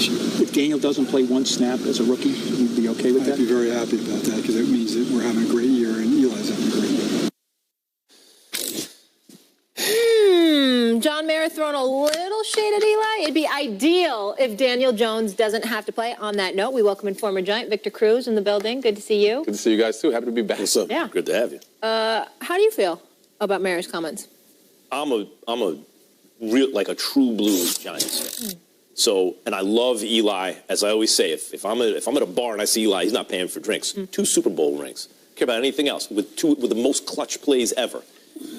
if Daniel doesn't play one snap as a rookie, you'd be okay with that? I'd be very happy about that because it means that we're having a great year and Eli's having a great year. John Mayer throwing a little shade at Eli. It'd be ideal if Daniel Jones doesn't have to play. On that note, we welcome in former Giant Victor Cruz in the building. Good to see you. Good to see you guys, too. Happy to be back. What's up? Yeah. Good to have you. How do you feel about Mayer's comments? I'm a real, like a true blue Giants fan. So, and I love Eli. As I always say, if I'm at a bar and I see Eli, he's not paying for drinks. 2 Super Bowl rings. Care about anything else. With the most clutch plays ever.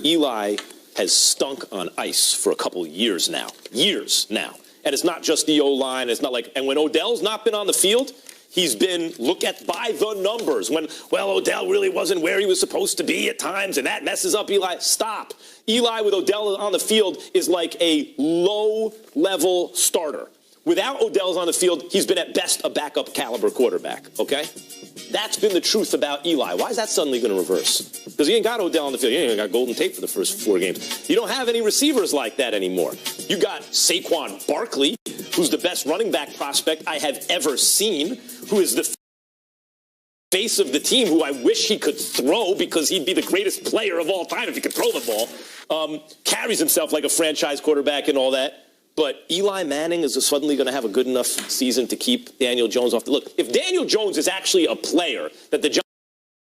Eli has stunk on ice for a couple years now. And it's not just the O-line. It's not like, and when Odell's not been on the field, he's been looked at by the numbers. When, well, Odell really wasn't where he was supposed to be at times, and that messes up Eli. Stop. Eli with Odell on the field is like a low-level starter. Without Odell's on the field, he's been at best a backup caliber quarterback, okay? That's been the truth about Eli. Why is that suddenly going to reverse? Because you ain't got Odell on the field. You ain't got Golden Tate for the first 4 games. You don't have any receivers like that anymore. You got Saquon Barkley, who's the best running back prospect I have ever seen, who is the face of the team, who I wish he could throw because he'd be the greatest player of all time if he could throw the ball. Carries himself like a franchise quarterback and all that. But Eli Manning is suddenly going to have a good enough season to keep Daniel Jones off the look. If Daniel Jones is actually a player that the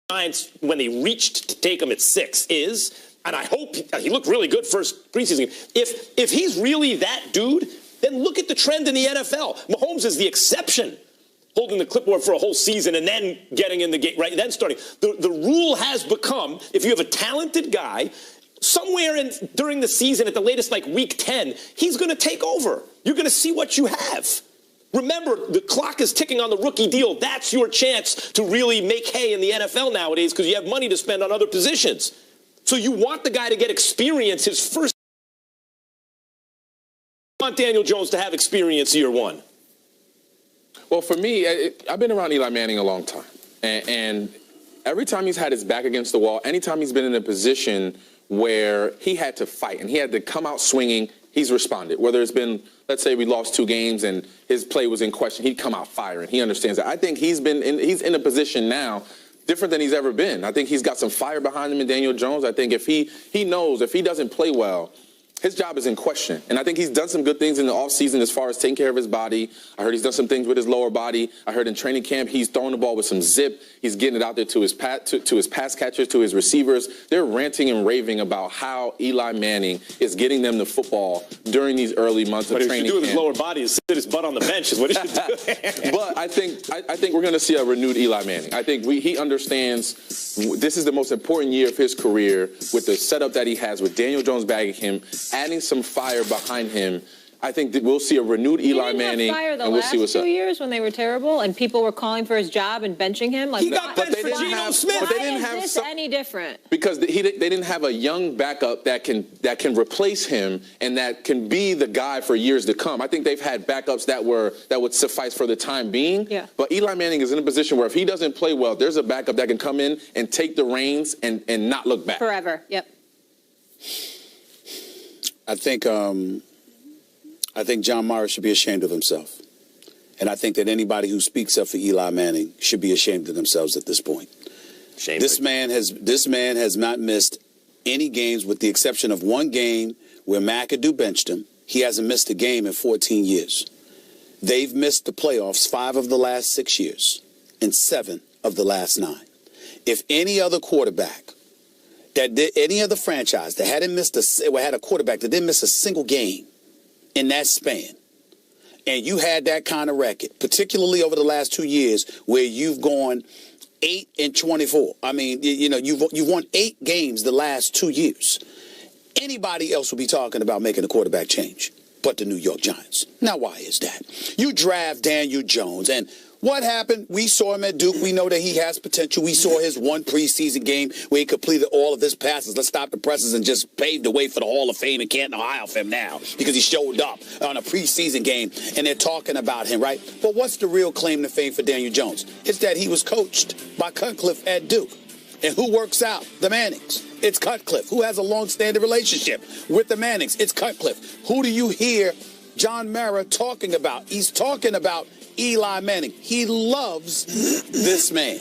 Giants, when they reached to take him at 6, is, and I hope he looked really good first preseason. If he's really that dude, then look at the trend in the NFL. Mahomes is the exception, holding the clipboard for a whole season and then getting in the game, right? Then starting. The rule has become, if you have a talented guy, somewhere during the season, at the latest, like week 10, he's going to take over. You're going to see what you have. Remember, the clock is ticking on the rookie deal. That's your chance to really make hay in the NFL nowadays because you have money to spend on other positions. So you want the guy to get experience his first. You want Daniel Jones to have experience year 1. Well, for me, I've been around Eli Manning a long time. And every time he's had his back against the wall, anytime he's been in a position where he had to fight and he had to come out swinging, he's responded. Whether it's been, let's say we lost 2 games and his play was in question, he'd come out firing. He understands that. I think he's in a position now different than he's ever been. I think he's got some fire behind him in Daniel Jones. I think if he knows if he doesn't play well, his job is in question. And I think he's done some good things in the offseason as far as taking care of his body. I heard he's done some things with his lower body. I heard in training camp he's throwing the ball with some zip. He's getting it out there to his pass catchers, to his receivers. They're ranting and raving about how Eli Manning is getting them the football during these early months of training camp. What he should do with his lower body is sit his butt on the bench is what he should do. But I think we're going to see a renewed Eli Manning. I think he understands this is the most important year of his career with the setup that he has with Daniel Jones bagging him, adding some fire behind him. I think that we'll see a renewed Eli Manning, and we'll see what's up. He didn't have fire the last 2 years when they were terrible, and people were calling for his job and benching him. Like, he got benched for Geno Smith. Why is this any different? Because they didn't have a young backup that can replace him and that can be the guy for years to come. I think they've had backups that would suffice for the time being. Yeah. But Eli Manning is in a position where if he doesn't play well, there's a backup that can come in and take the reins and not look back. Forever. Yep. I think John Mara should be ashamed of himself. And I think that anybody who speaks up for Eli Manning should be ashamed of themselves at this point. This man has not missed any games with the exception of one game where McAdoo benched him. He hasn't missed a game in 14 years. They've missed the playoffs 5 of the last 6 years and 7 of the last 9. If any other quarterback any other franchise that had a quarterback that didn't miss a single game in that span, and you had that kind of record, particularly over the last 2 years where you've gone 8-24. I mean, you've won 8 games the last 2 years. Anybody else will be talking about making a quarterback change but the New York Giants. Now, why is that? You draft Daniel Jones, and what happened? We saw him at Duke. We know that he has potential. We saw his one preseason game where he completed all of his passes. Let's stop the presses and just pave the way for the Hall of Fame in Canton, Ohio for him now because he showed up on a preseason game, and they're talking about him, right? But what's the real claim to fame for Daniel Jones? It's that he was coached by Cutcliffe at Duke. And who works out? The Mannings. It's Cutcliffe. Who has a long-standing relationship with the Mannings? It's Cutcliffe. Who do you hear John Mara talking about? He's talking about Eli Manning. He loves this man.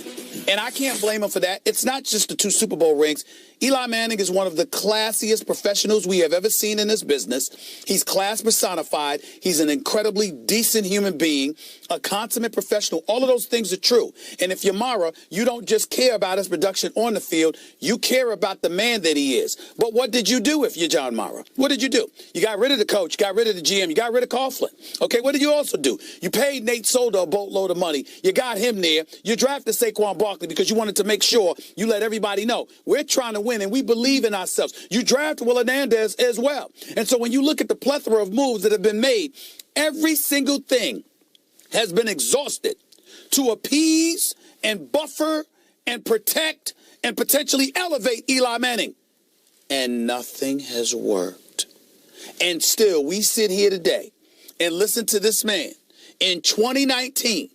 And I can't blame him for that. It's not just the 2 Super Bowl rings. Eli Manning is one of the classiest professionals we have ever seen in this business. He's class personified. He's an incredibly decent human being, a consummate professional. All of those things are true. And if you're Mara, you don't just care about his production on the field. You care about the man that he is. But what did you do if you're John Mara? What did you do? You got rid of the coach. You got rid of the GM. You got rid of Coughlin. Okay, what did you also do? You paid Nate Solder a boatload of money. You got him there. You drafted Saquon Barkley because you wanted to make sure you let everybody know we're trying to win and we believe in ourselves. You drafted Will Hernandez as well. And so when you look at the plethora of moves that have been made, every single thing has been exhausted to appease and buffer and protect and potentially elevate Eli Manning. And nothing has worked. And still, we sit here today and listen to this man in 2019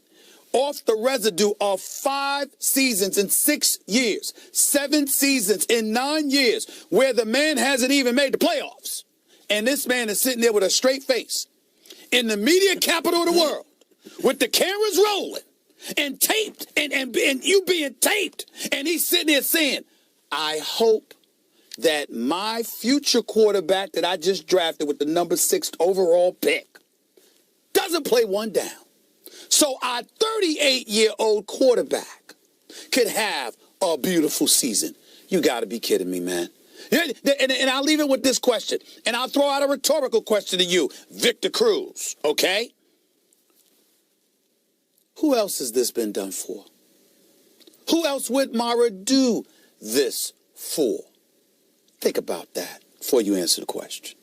off the residue of 5 seasons in 6 years, 7 seasons in 9 years, where the man hasn't even made the playoffs. And this man is sitting there with a straight face in the media capital of the world with the cameras rolling and taped and you being taped. And he's sitting there saying, I hope that my future quarterback that I just drafted with the number 6 overall pick doesn't play one down. So our 38-year-old quarterback could have a beautiful season. You got to be kidding me, man. And I'll leave it with this question. And I'll throw out a rhetorical question to you, Victor Cruz, okay? Who else has this been done for? Who else would Mara do this for? Think about that before you answer the question.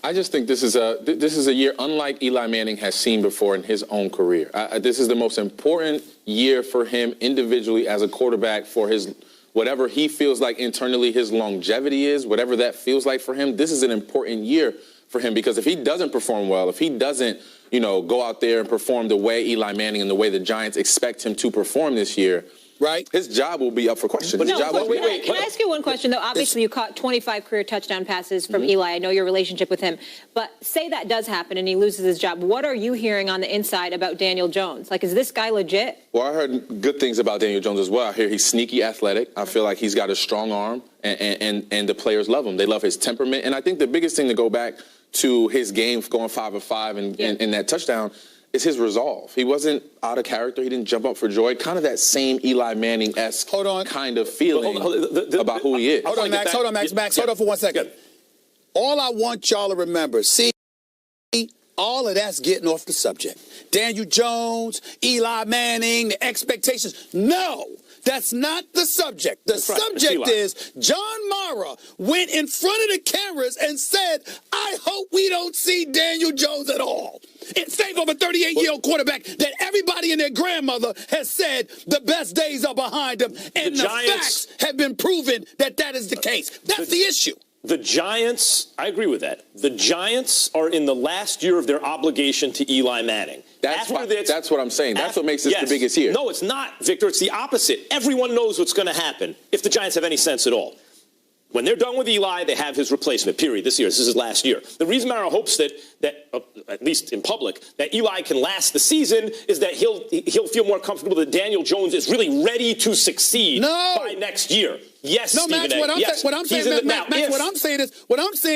I just think this is a year unlike Eli Manning has seen before in his own career. This is the most important year for him individually as a quarterback for his whatever he feels like internally his longevity is, whatever that feels like for him. This is an important year for him because if he doesn't perform well, if he doesn't, go out there and perform the way Eli Manning and the way the Giants expect him to perform this year, right? His job will be up for question. Can I ask you one question, though? Obviously, you caught 25 career touchdown passes from Eli. I know your relationship with him. But say that does happen and he loses his job. What are you hearing on the inside about Daniel Jones? Like, is this guy legit? Well, I heard good things about Daniel Jones as well. I hear he's sneaky athletic. I feel like he's got a strong arm, and the players love him. They love his temperament. And I think the biggest thing to go back to his game going 5 of 5 and that touchdown is his resolve. He wasn't out of character. He didn't jump up for joy. Kind of that same Eli Manning-esque kind of feeling about who he is. Hold on, Max. Hold on for 1 second. All I want y'all to remember, see, all of that's getting off the subject. Daniel Jones, Eli Manning, the expectations. No, that's not the subject. The subject is John Mara went in front of the cameras and said, I hope we don't see Daniel Jones at all. In favor of a 38-year-old quarterback that everybody and their grandmother has said the best days are behind him. And the facts have been proven that that is the case. That's the issue. The Giants, I agree with that. The Giants are in the last year of their obligation to Eli Manning. That's what I'm saying. That's what makes this the biggest year. No, it's not, Victor. It's the opposite. Everyone knows what's going to happen if the Giants have any sense at all. When they're done with Eli, they have his replacement, period, this year. This is his last year. The reason Mara hopes that at least in public, that Eli can last the season is that he'll feel more comfortable that Daniel Jones is really ready to succeed by next year. Yes, no, Max, what I'm saying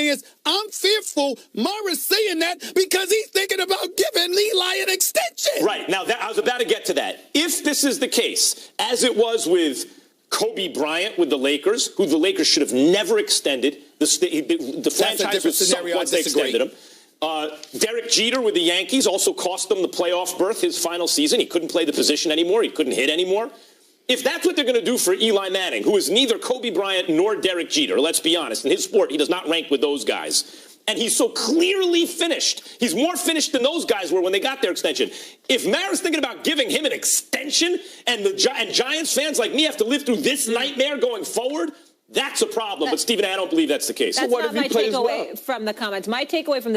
is I'm fearful Mara's saying that because he's thinking about giving Eli an extension. Right. Now, I was about to get to that. If this is the case, as it was with Kobe Bryant with the Lakers, who the Lakers should have never extended. The franchise was sunk once they extended him. Derek Jeter with the Yankees also cost them the playoff berth his final season. He couldn't play the position anymore. He couldn't hit anymore. If that's what they're going to do for Eli Manning, who is neither Kobe Bryant nor Derek Jeter, let's be honest, in his sport, he does not rank with those guys. And he's so clearly finished. He's more finished than those guys were when they got their extension. If Mara's thinking about giving him an extension and Giants fans like me have to live through this nightmare going forward, that's a problem. But, Stephen, I don't believe that's the case. That's not my takeaway from the comments. My takeaway from the